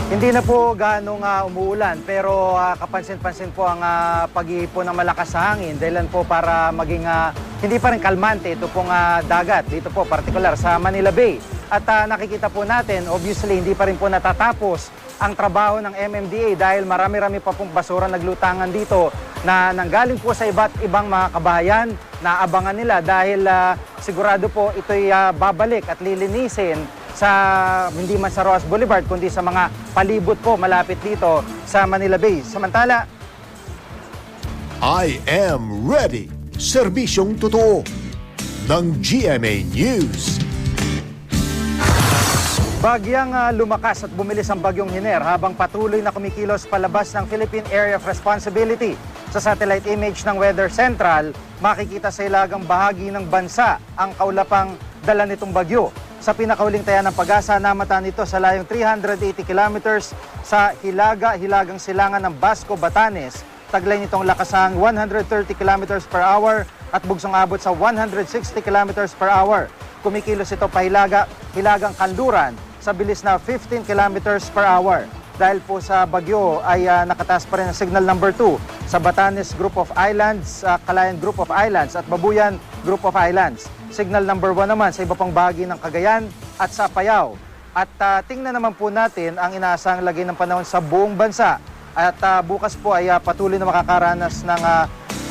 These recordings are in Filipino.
Hindi na po ganong umuulan pero kapansin-pansin po ang pag-ihipon ng malakas na hangin dahilan po para maging hindi pa rin kalmante ito pong dagat dito po partikular sa Manila Bay. At nakikita po natin obviously hindi pa rin po natatapos ang trabaho ng MMDA dahil marami-rami pa pong basura naglutangan dito na nanggaling po sa iba't ibang mga kabahayan na abangan nila dahil sigurado po ito'y babalik at lilinisin sa hindi man sa Roas Boulevard kundi sa mga palibot po malapit dito sa Manila Bay. Samantala, I am ready. Serbisyong totoo ng GMA News. bagyang lumakas at bumilis ang bagyong Hiner habang patuloy na kumikilos palabas ng Philippine Area of Responsibility. Sa satellite image ng Weather Central, makikita sa ilagang bahagi ng bansa ang kaulapang dala nitong bagyo. Sa pinakauling taya ng Pag-asa, namata nito sa layong 380 kilometers sa hilagang silangan ng Basco, Batanes. Taglay nitong lakasang 130 kilometers per hour at bugsong abot sa 160 kilometers per hour. Kumikilos ito hilagang kanluran sa bilis na 15 kilometers per hour. Dahil po sa bagyo ay nakataas pa rin ang signal number 2 sa Batanes Group of Islands, Calayan Group of Islands at Babuyan Group of Islands. Signal number 1 naman sa iba pang bahagi ng Cagayan at sa Apayao. At tingnan naman po natin ang inaasahang lagay ng panahon sa buong bansa. At bukas po ay patuloy na makakaranas ng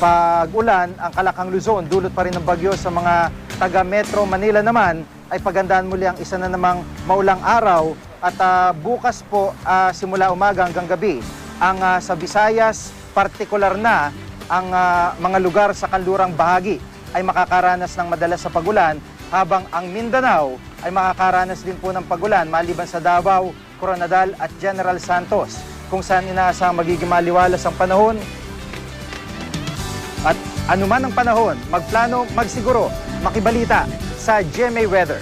pag-ulan ang Kalakang Luzon. Dulot pa rin ng bagyo sa mga taga Metro Manila naman ay pagandaan muli ang isa na namang maulang araw. At bukas po simula umaga hanggang gabi ang sa Visayas, partikular na ang mga lugar sa kanlurang bahagi ay makakaranas ng madalas sa pagulan habang ang Mindanao ay makakaranas din po ng pagulan maliban sa Davao, Coronadal at General Santos kung saan inaasang magiging maliwalas ang panahon. At anuman ang panahon, magplano, magsiguro, makibalita sa GMA Weather.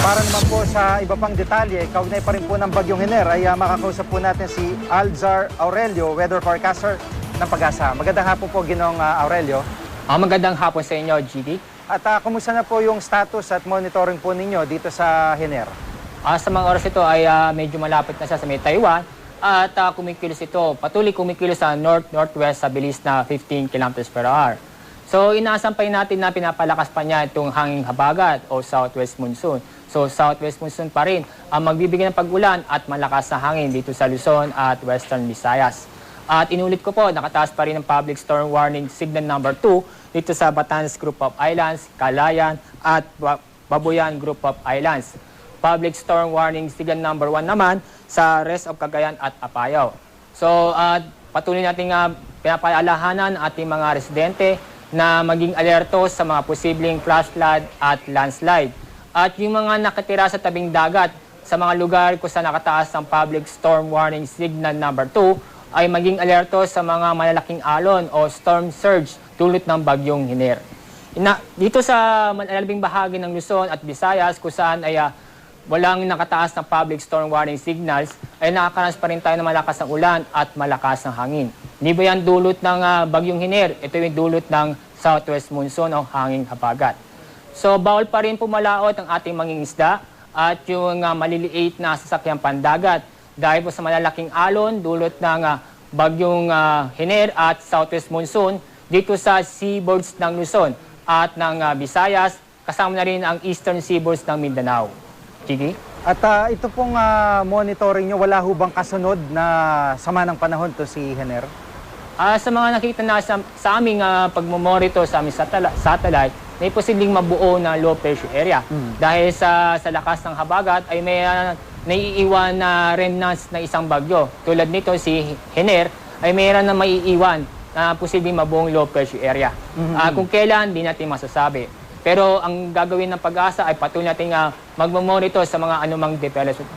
Para naman po sa iba pang detalye, kaugnay pa rin po ng bagyong Hiner ay makakausap po natin si Alzar Aurelio, weather forecaster ng Pag-asa. Magandang hapon po, Ginoong Aurelio. Magandang hapon sa inyo, GD. At kumusta na po yung status at monitoring po ninyo dito sa Hiner? Sa mga oras ito ay medyo malapit na siya sa may Taiwan at kumikilos ito, patuloy kumikilos sa north-northwest sa bilis na 15 km per hour. So inaasampay natin na pinapalakas pa niya itong hanging habagat o southwest monsoon. So southwest monsoon pa rin ang magbibigay ng pag-ulan at malakas na hangin dito sa Luzon at Western Visayas. At inulit ko po, nakataas pa rin ang public storm warning signal number 2 dito sa Batanes Group of Islands, Calayan at Babuyan Group of Islands. Public storm warning signal number 1 naman sa rest of Cagayan at Apayao. So patuloy natin pinapaalahanan ating mga residente na maging alerto sa mga posibleng flash flood at landslide. At yung mga nakatira sa tabing dagat sa mga lugar kung saan nakataas ang public storm warning signal number 2 ay maging alerto sa mga malalaking alon o storm surge dulot ng bagyong Hiner. Dito sa malalabing bahagi ng Luzon at Visayas kung saan ay walang nakataas na public storm warning signals ay nakakaranas pa rin tayo ng malakas ng ulan at malakas ng hangin. Hindi ba yan dulot ng bagyong Hiner? Ito yung dulot ng southwest monsoon o hanging habagat. So bawal pa rin pumalaot ang ating mangingisda at yung maliliit na sasakyang pandagat dahil po sa malalaking alon dulot ng bagyong Hiner at southwest monsoon dito sa seaboards ng Luzon at ng Visayas, kasama na rin ang eastern seaboards ng Mindanao. Gigi? At ito pong monitoring nyo, wala ho bang kasunod na sama ng panahon to si Hiner? Sa mga nakita na sa aming pagmomonitor sa aming satellite, may posibleng mabuo na low pressure area. Dahil sa lakas ng habagat ay may naiiwan na remnants na isang bagyo. Tulad nito si Hiner ay mayroon na maiiwan na posibleng mabuong low pressure area. Kung kailan, di natin masasabi. Pero ang gagawin ng Pag-asa ay patuloy natin magmamonitor sa mga anumang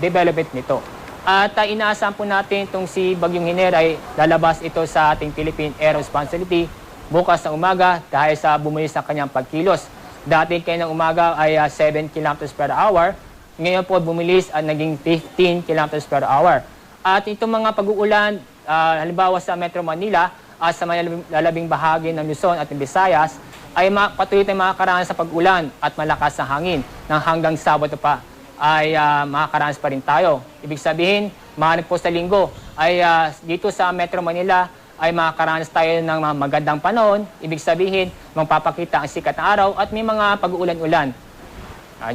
development nito. At inaasahan po natin itong si Bagyong Hiner ay lalabas ito sa ating Philippine Air Responsibility bukas ng umaga dahil sa bumulis ng kanyang pagkilos. Dati kayo ng umaga ay 7 km per hour. Ngayon po bumilis at naging 15 km per hour. At itong mga pag-uulan, halimbawa sa Metro Manila, sa malalabing bahagi ng Luzon at Visayas, ay patuloy tayong makakaranas sa pag-ulan at malakas na hangin ng hanggang Sabado pa. ay makakaranas pa rin tayo. Ibig sabihin, mahanap po sa linggo ay dito sa Metro Manila ay makakaranas tayo ng mga magandang panahon. Ibig sabihin, magpapakita ang sikat na araw at may mga pag-uulan-ulan.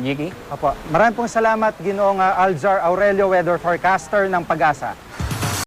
Jiggy? Opo. Maraming pong salamat, Ginoong Alzar Aurelio, weather forecaster ng Pag-asa.